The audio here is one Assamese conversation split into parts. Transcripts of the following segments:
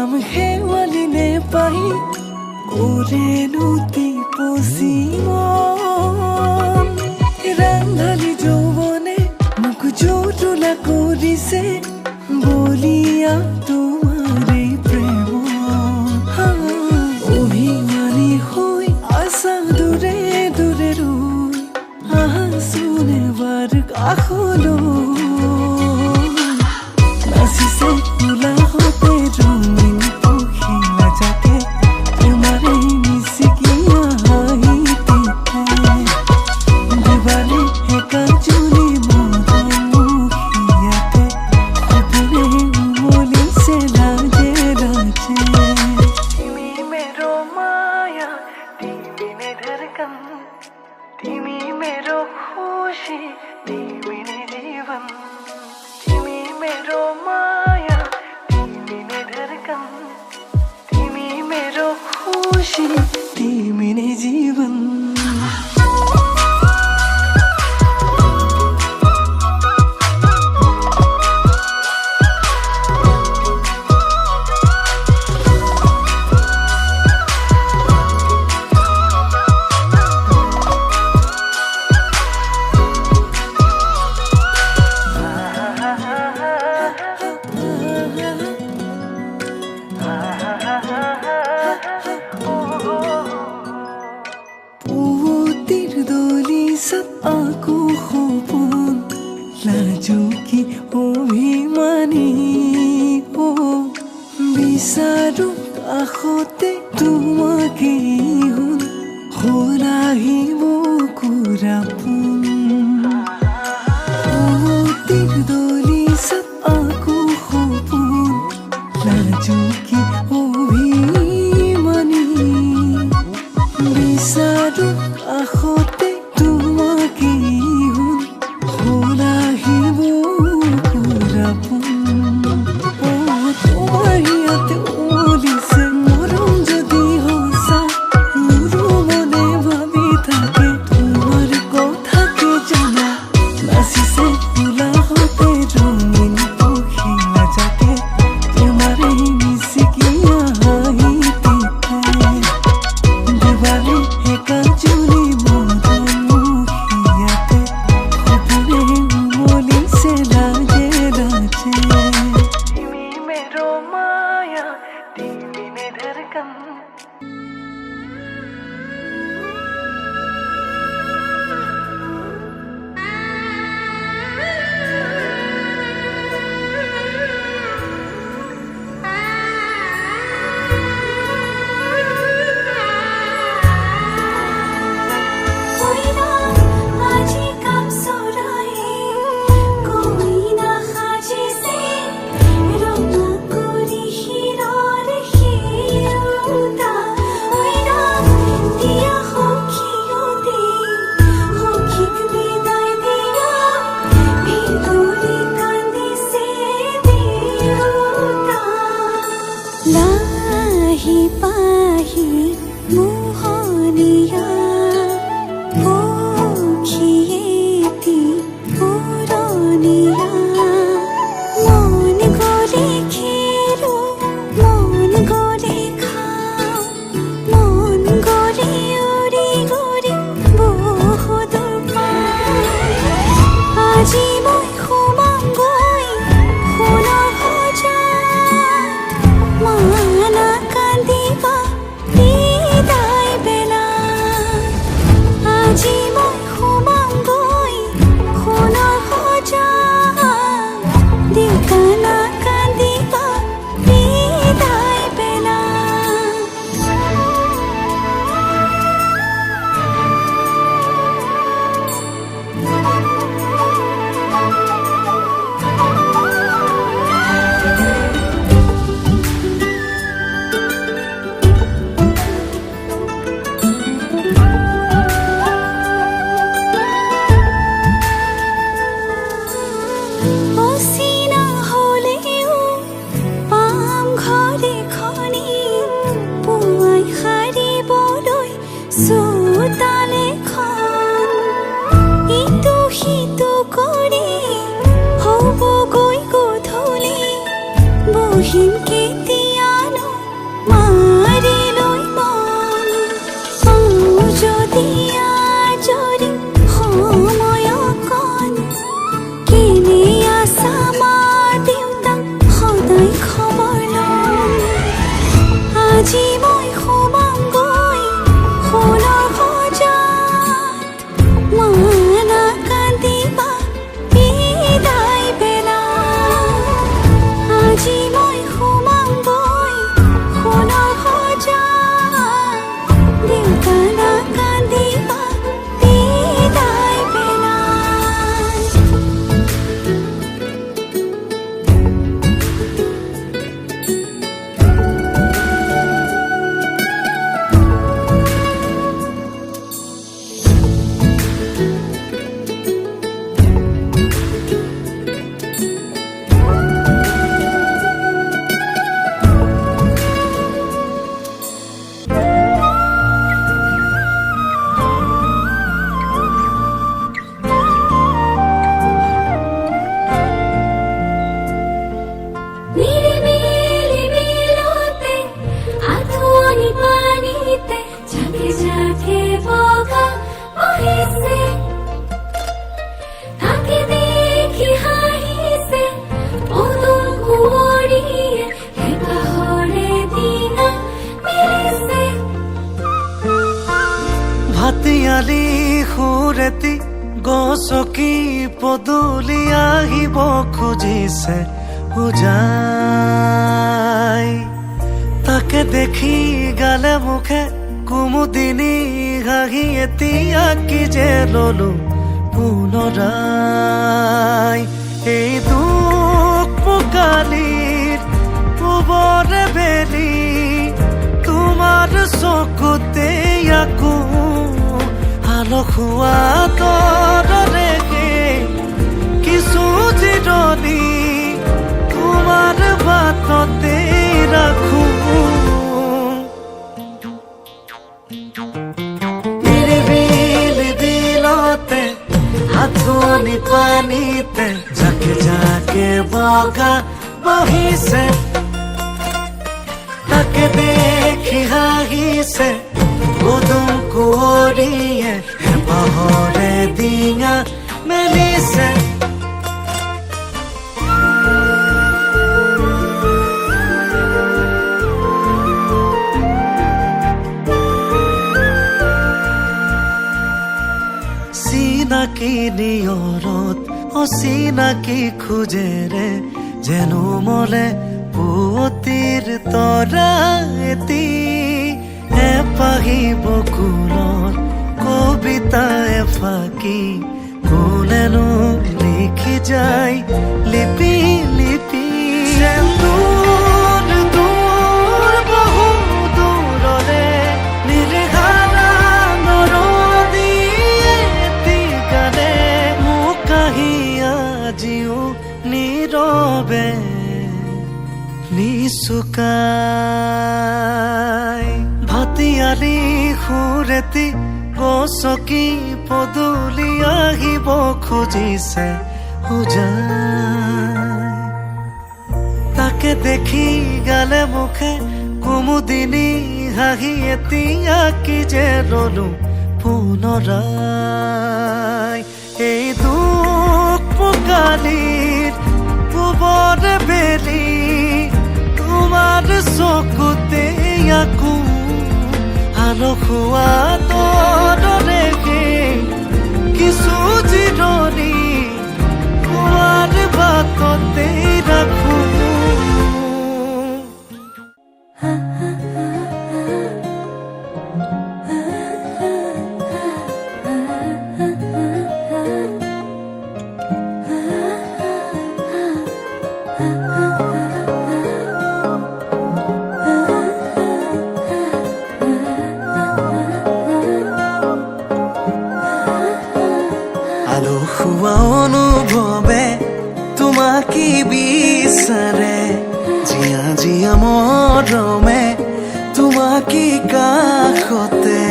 নাম শেৱালিনে পাই কৰেনো পচিমন ৰাংঢালী যৌৱনে মোক জুৰুলা কৰিছে বলিয়া তোমাৰে প্ৰেম অভিমানী হৈ আছা দূৰে দূৰে ৰৈ আহাচোন এবাৰ কাষলৈ নাচিছে কোলাহতে ৰঙীন পখিলা জাকে তোমাৰে মিচিকিয়া হাঁহিতে দেৱালে একাজুলি মৰমুখীয়াতে সপোনে উমলিছে লাজে লাজে তুমি मेरो माया তুমি ने धड़कन তুমি मेरो खुशी তুমি ने जीवन তুমি मेरो माया তুমি ने धड़कन তুমি मेरो खुशी তুমি ने जीवन aku hubun laju ki অভিমানী বিচাৰো কাষতে তোমাকে হ'ল আহিব কুৰাপোন দলিচাত aku hubun laju ki অভিমানী বিচাৰো কাষতে তোমাকে হ'ল আহিব কুৰাপোন তোমাৰ ইয়াতে উমলিছে মৰম যদি সঁচা মোৰো মনে ভাবি থাকে তোমাৰ কথাকে জানা নাচিছে কোলাহতে ৰঙীন পখিলা জাকে তোমাৰে মিচিকিয়া হাঁহিতে দেৱালে একাজুলি মৰমুখীয়াতে সপোনে উমলিছে লাজে লাজে তুমি मेरो माया তুমি ने धड़कन लाही पाही मोहनिया पोखिएती पुरनिया मन गरे खेरो मन गरे खाओ मन गरे उरी गरे बहुदूर আজি মই সোমাম গৈ সোণৰ সজাত মানা কান্দিবা বিদায় বেলা আজি মই সোমাম গৈ সোণৰ সজাত দেউকানা কান্দিবা বিদায় বেলা অচিনা হ'লেও পাম ঘৰে খনি পুৱাই সাৰিবলৈ চোতালেখন ইটো সিটো কৰি হ'বগৈ গধূলি বহিম কেতিয়ানো আজি মই সোমামগৈ সোণৰ সজাত মানা কান্দিবা বিদায় বেলা আজি মই সোমামগৈ সোণৰ সজাত দেউতা নাকান্দিবা বিদায় বেলা ভাতিয়ালি সুৰেতি গছকি পদূলি আহিব খুজিছে উজাই তাকে দেখি গালে মুখে কুমুদিনী হাঁহি এতিয়া কি যে ললো পুনৰাই এই দুখ পোকালিৰ পূবৰে বেলি তোমাৰ চকুতে আকৌ আলসুৱা তৰকে কিছু জিৰণি তোমাৰ বাটতে ৰাখো নিৰিবিলি দিলতে আঁঠুনি পানীতে জাকে জাকে বগা বহিছে তাকে দেখি হাঁহিছে উদুম কুঁৱৰীয়ে হেঁপাহৰে ডিঙা মেলিছে চিনাকি নিয়ৰত অচিনাকি খোজেৰে যেনো মলে পুৱতিৰ তৰা এটি এপাহি বকুলৰ কবিতা এফাকি কোনেনো লিখি যায় লিপি লিপি দূৰ বহু দূৰৰে নিৰ্হাৰা নৰদীয়ে এটি গানে মোক কাহি আজিও নীৰৱে নিচুকাই ভাতিয়ালি সুৰেতি গছকি পদূলি আহিব খুজিছে উজাই তাকে দেখি গালে মুখে কুমুদিনী হাঁহি এতিয়া কি যে ললো পুনৰাই এই দুখ পোকালিৰ পূবৰে বেলি তোমাৰ চকুতে আকৌ আলসুৱা তৰকে কিছু জিৰণি তোমাৰ বাটতে ৰাখো আলসুৱা অনুভৱে তোমাকে বিচাৰে জিয়া জিয়া মৰমে তোমাকে কাষতে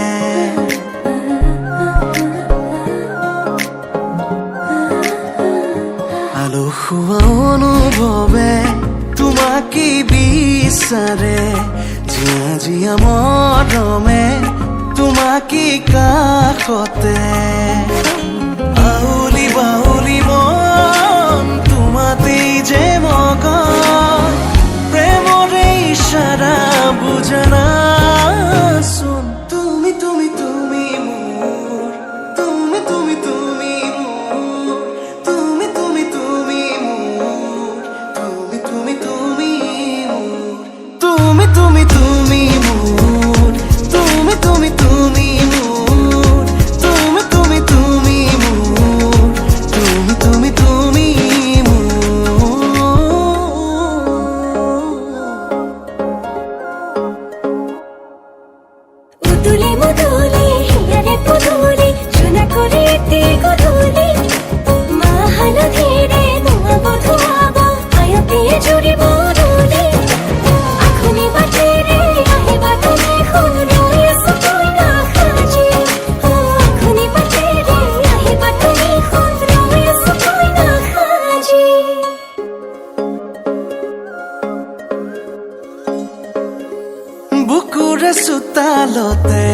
আলসুৱা অনুভৱে তোমাকে বিচাৰে জিয়া জিয়া মৰমে তোমাকে কাষতে বাউলি বাউলি মন তোমাতেই যে মগন প্ৰেমৰে ইশাৰা বুঝে না শুন তুমি তুমি তুমি মোর তুমি তুমি তুমি মোর তুমি তুমি তুমি মোর তুমি তুমি তুমি মোর তুমি তুমি তুমি মোর তুমি তুমি তুমি মোর তুমি তুমি তুমি মোর তুমি তুমি তুমি মুদুলি মুদুলি হিয়ারে পুদুলি সোনা করে তে গধুলি মা হালো ধীরে নোয়া বধুয়াব আয়াতে জুড়ি বদুলি আখনি বাটে রে আহে বাটনে খুন রয়ে সতই না খাজি আখনি বাটে রে আহে বাটনে খুন রয়ে সতই না খাজি বুকুৰে চোতালতে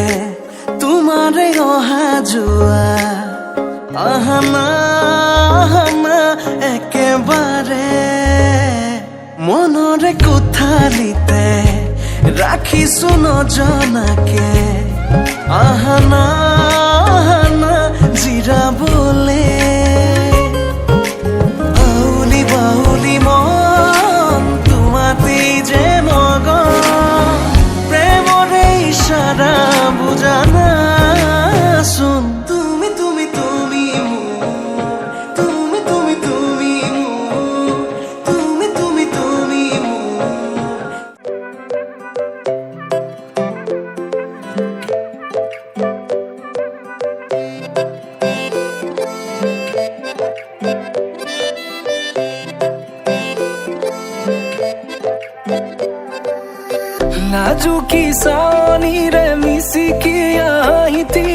তোমাৰে অহা যোৱা আহানা আহানা একেবাৰে মনৰে কোঠালিতে ৰাখিছো নজনাকে আহানা আহানা জিৰাবলে আউলি বাউলি মন তোমাতে যে মগন প্রেমরে ইশারা বুঝানা শুন তুমি তুমি তুমি মোর তুমি তুমি তুমি মোর তুমি তুমি তুমি মোর नाजुकी सानी रे मिसिकी आईती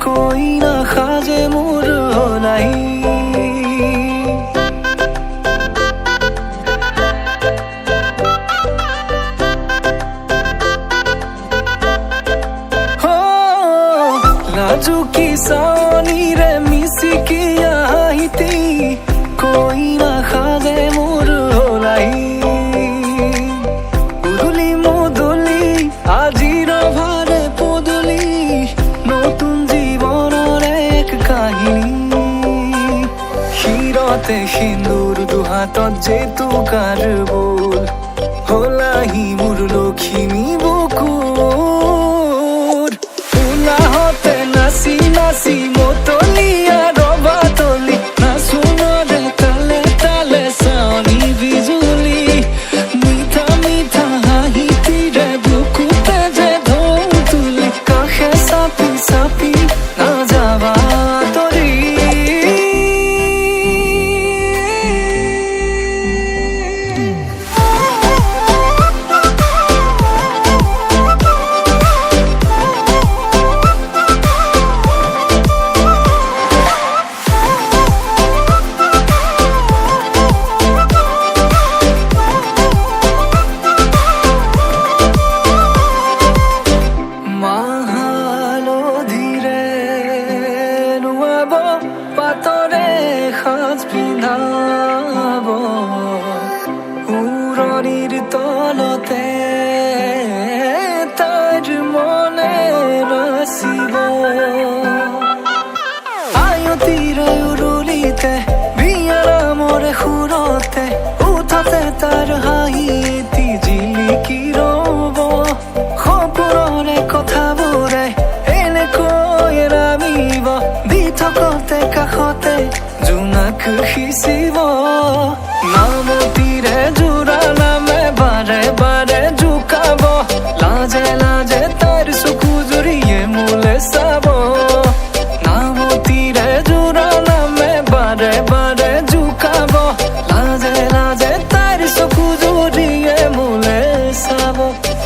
कोई ना खाजे मोर नहीं हो नाजुकी सानी रे मिसिकी आईती कोई ना खाजे मोर नहीं আজিৰ ভাৰে পদূলি নতুন জীৱনৰ এক কাহিনী শিৰতে সিন্দুৰ দুহাতত যেতু কাৰবল হলাহি মোৰ লখিমী বুকুৰ উলাহতে নাচি নাচি মতলীয়া ৰবা তলি নাচোনৰে তালে তালে চাৱনি বিজুলি মিঠা মিঠা হাঁহিতিৰে সাপি না যাবা তৰি পাতৰে সাজ পিন্ধাব উৰণিৰ তলতে তাইৰ মনে নাচিব আয়তিৰে উৰুলিতে বিয়াৰ মৰে সুৰতে উঠতে তাৰ হাঁহি এটি জিলিকি ৰব সপোনৰে কথাবোৰে এনেকৈ নামিব দি থকতে কাষতে জোনাক সিঁচিব নামতিৰে জোৰা নামে বাৰে বাৰে জোকাব লাজে লাজে তাইৰ চকু জুৰিয়ে মোলে চাব নামতিৰে জোৰা নামে বাৰে বাৰে জোকাব লাজে লাজে তাইৰ চকু জুৰিয়ে মোলে চাব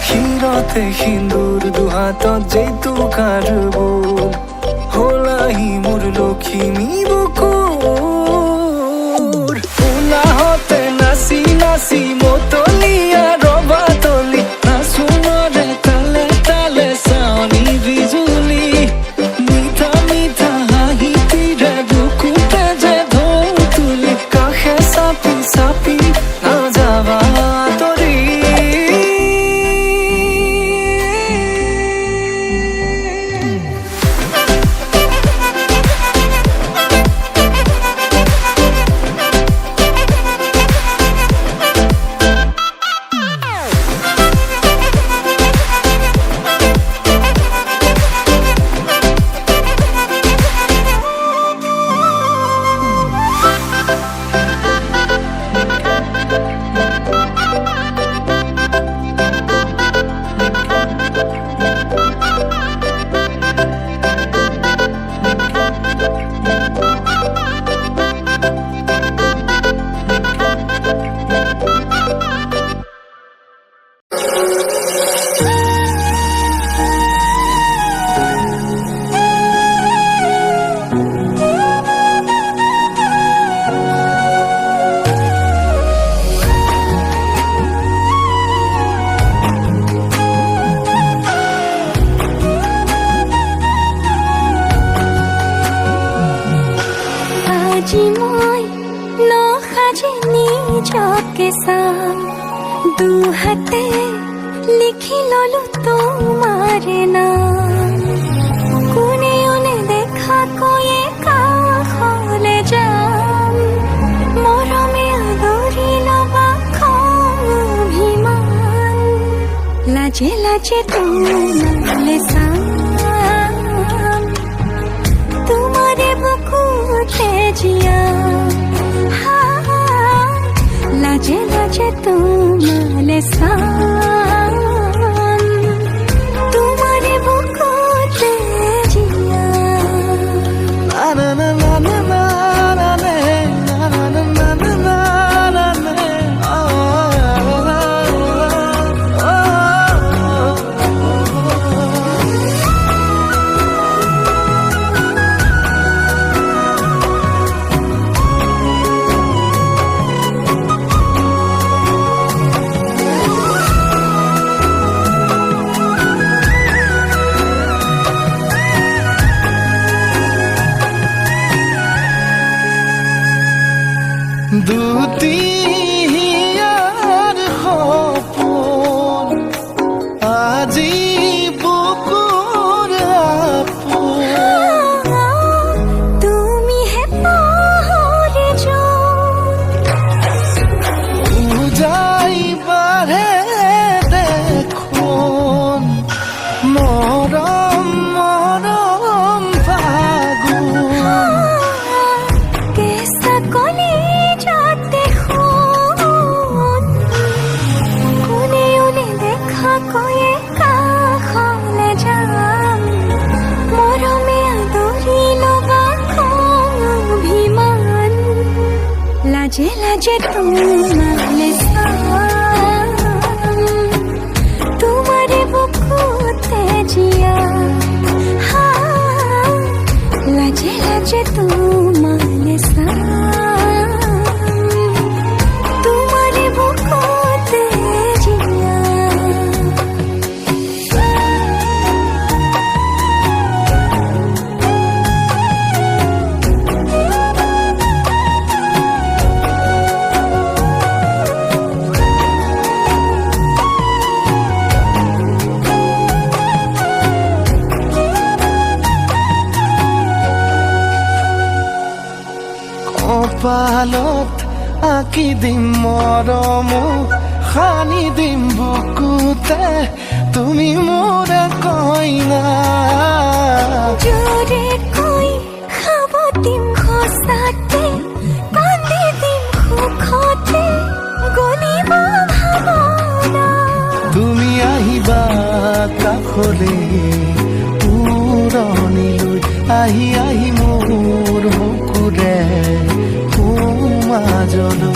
শিৰতে সিন্দুৰ দুহাতত যেতু কাৰবল হলাহি মোৰ লখিমী বুকুৰ উলাহতে নাচি নাচি মতলীয়া ৰবা তলি নাচোনৰে তালে তালে চাৱনি বিজুলি মিঠা মিঠা হাঁহিতিৰে বুকুতে যে ঢৌ তুলি কাষে চাপি চাপি না যাবা তৰি तू हाथे लिखी ललु তোমার নাম কোনে ওনে দেখা কয়ে কাহলে যাম মরমে আদরি লবা অভিমান লাজে লাজে তোমালে সাম তোমারে বুকুতে জিয়া লাজে লাজে তোমালে সাম তোমারে বুকুতে জিয়া na na na na na na na na na na na na na দুটিয়ার সপোন আজি বুকুৰ আপোন তুমি হে পাহৰি উজাই বাঢ়ে দেখোন মৰম মৰম ফাগুন কেঁচা কলি যাতে কোনে ওনে দেখা কয়ে কাহলে যাম মরমে আদরি লবা অভিমান লাজে লাজে তোমালে সাম তোমারে বুকুতে জিয়া লাজে লাজে তোমালে সাম তোমারে বুকুতে জিয়া কপালত আঁকি দিম মৰম সানি দিম বুকুতে তুমি মোৰ কইনা জোরে কই খাব দিম খসাতে কান্দি দিম সুখতে গলিব ভাবনা তুমি আহিবা কাষলে পুৰণিলৈ আহি আহি মোৰ বুকুৰে মাজলৈ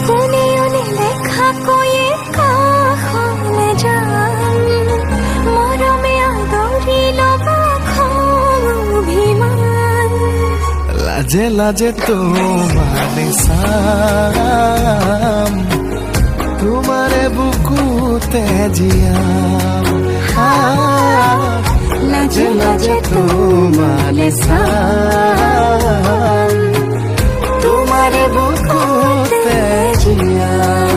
কোনে ওনে দেখা কয়ে কাহলে যাম মরমে আদরি লবা অভিমান লাজে লাজে তোমারে সাম তোমারে বুকুতে জিয়াম লাজে লাজে তোমারে সাম তোমারে বুকুতে জিয়াম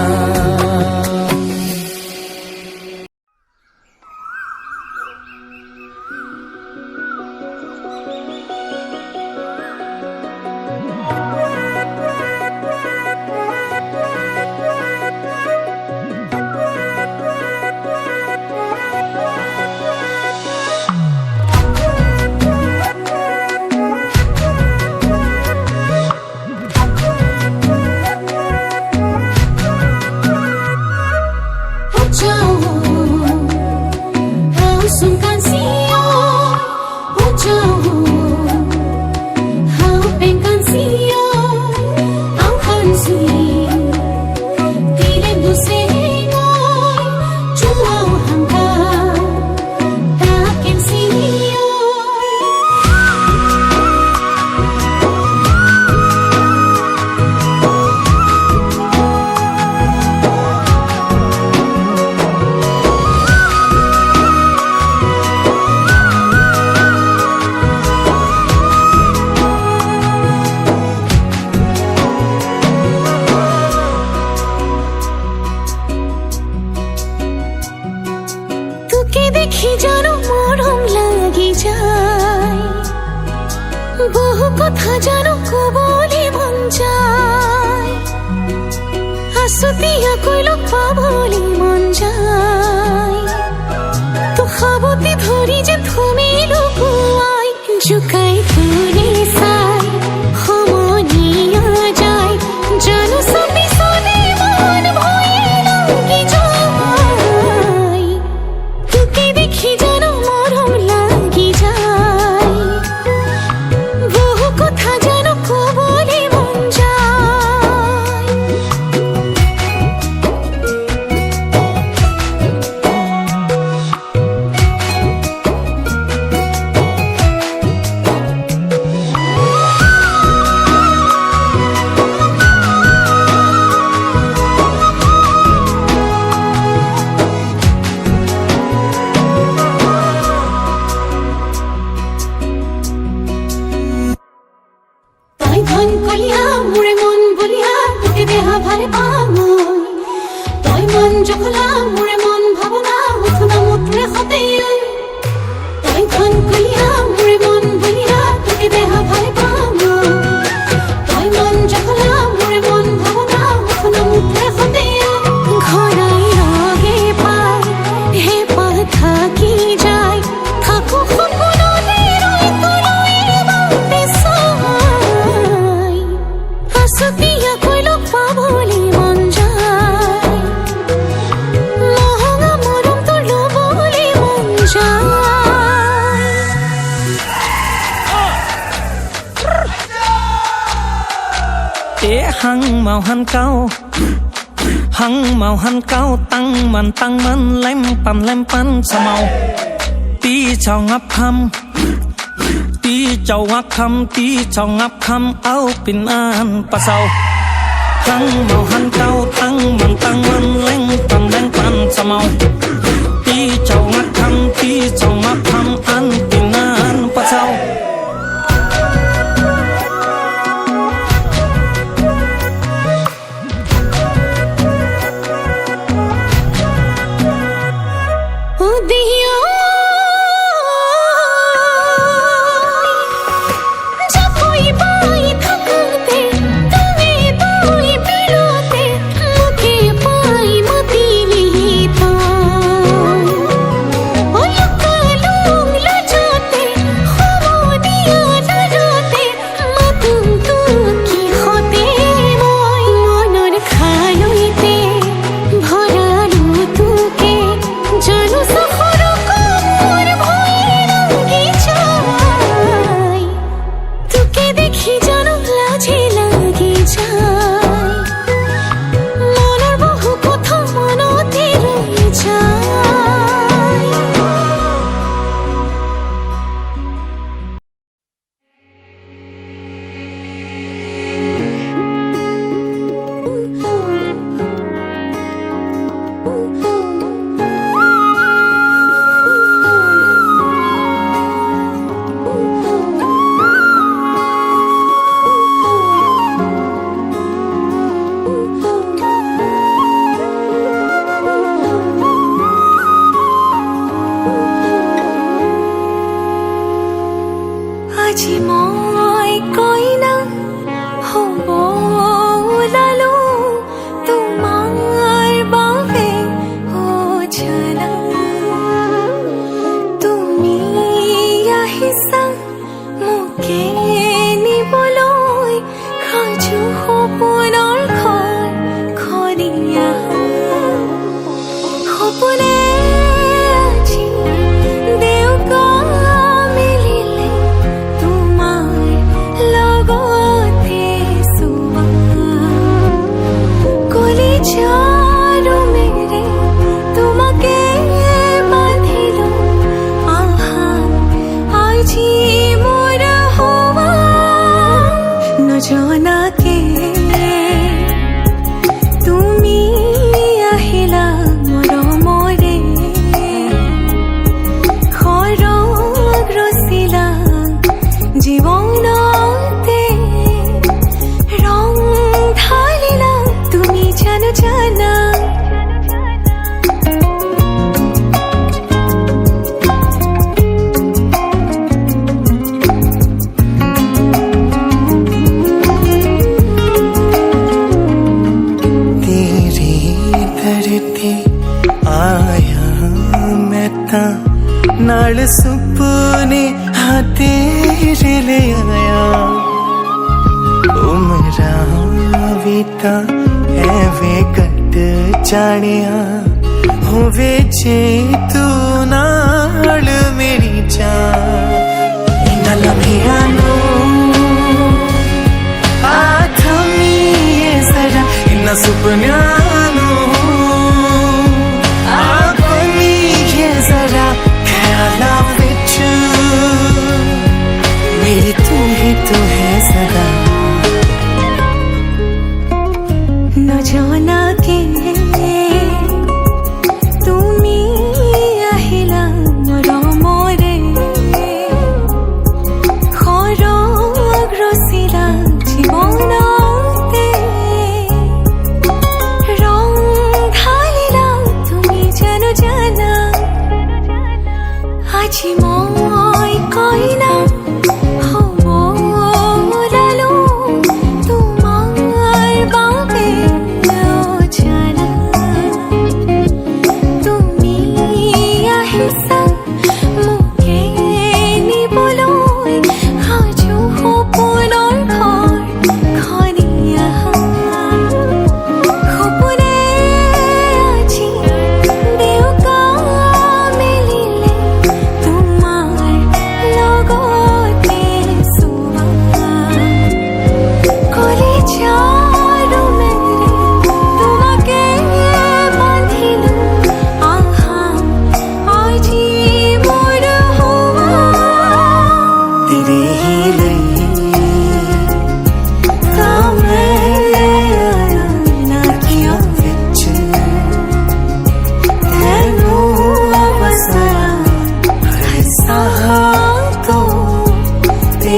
দেখি যেন মরম লাগি যায়, বহু কথা যেন কবলে মন যায়, আসতিয়া কইল পাবলে মন যায়, তো খাবতে ধরি যে তুমি লুকুয়াই, জুকাই তুলে সাই সমনিয়া যায়, জানো সবই সনে মন ভয়ে লাগি যায়, তোকে দেখি যেন মরম লাগি যায়, বহু কথা যেন কবলে মন যায়। তাই ধন কলিয়া মুড়ে মন বলিয়া তোকে দেহা ভারে পামই, তাই মন জখলা মুড়ে মন ভাবনা উঠনা মুত্রে হতে, তাই ধন কলিয়া মুড়ে মন বলিয়া তোকে দেহা ভারে পামই, তাই মন জখলা মুড়ে মন ভাবনা উঠনা মুত্রে হতে, ঘরাই রগে পাই হে পা থাকি যায়, থাকো সপনলে রই তলই বাতে সাই, আসতিয়া কইল পাবলে মন যায়, মহঙা মরম তো লবলে মন যায়। hăng màu hăng cao tăng man lem pan sa màu tí chào ngắp khăm áo pin an pa sau hăng màu hăng cao tăng man lem pan sa màu tí chào ngắp khăm an pin an pa sau পাই মতি লিহি आया मैं तां नाल सुपने हाँ तेरे ले आया उमरां भी तां एवें कट जानिया होवे जे तू नाल मेरी जान इन्हां लम्हियां नूं आ थमीए जरा इन्हां सुपनियां नूं आ बनीए जरा ख्यालां विच मेरी तू ही तो है सदा न जाना के তুমি আহিলা মৰমৰে খৰগ ৰচিলা জীৱনতে ৰং ঢালিলা তুমি জানো জানা আজি মই কইনা হ'ব ওলালো তোমাৰ বাবে অজানা তুমি আহিছা মোকে নিবলৈ সাজু সপোনৰ ঘৰখনি আহা সপোনে আজি দেউকা মেলিলে তোমাৰ লগতে চোৱা কলিজাৰো মেলে তোমাকে বান্ধিলো আহা আজি মোৰ হোৱা तेरे ही लिए ਤਾਂ ਮੈਂ ਨਾ ਕਿਉਂ विच ਤੈਨੂੰ ਵਸਾਇਆ हर साह ਸਾਹ ਤੋਂ ਤੇ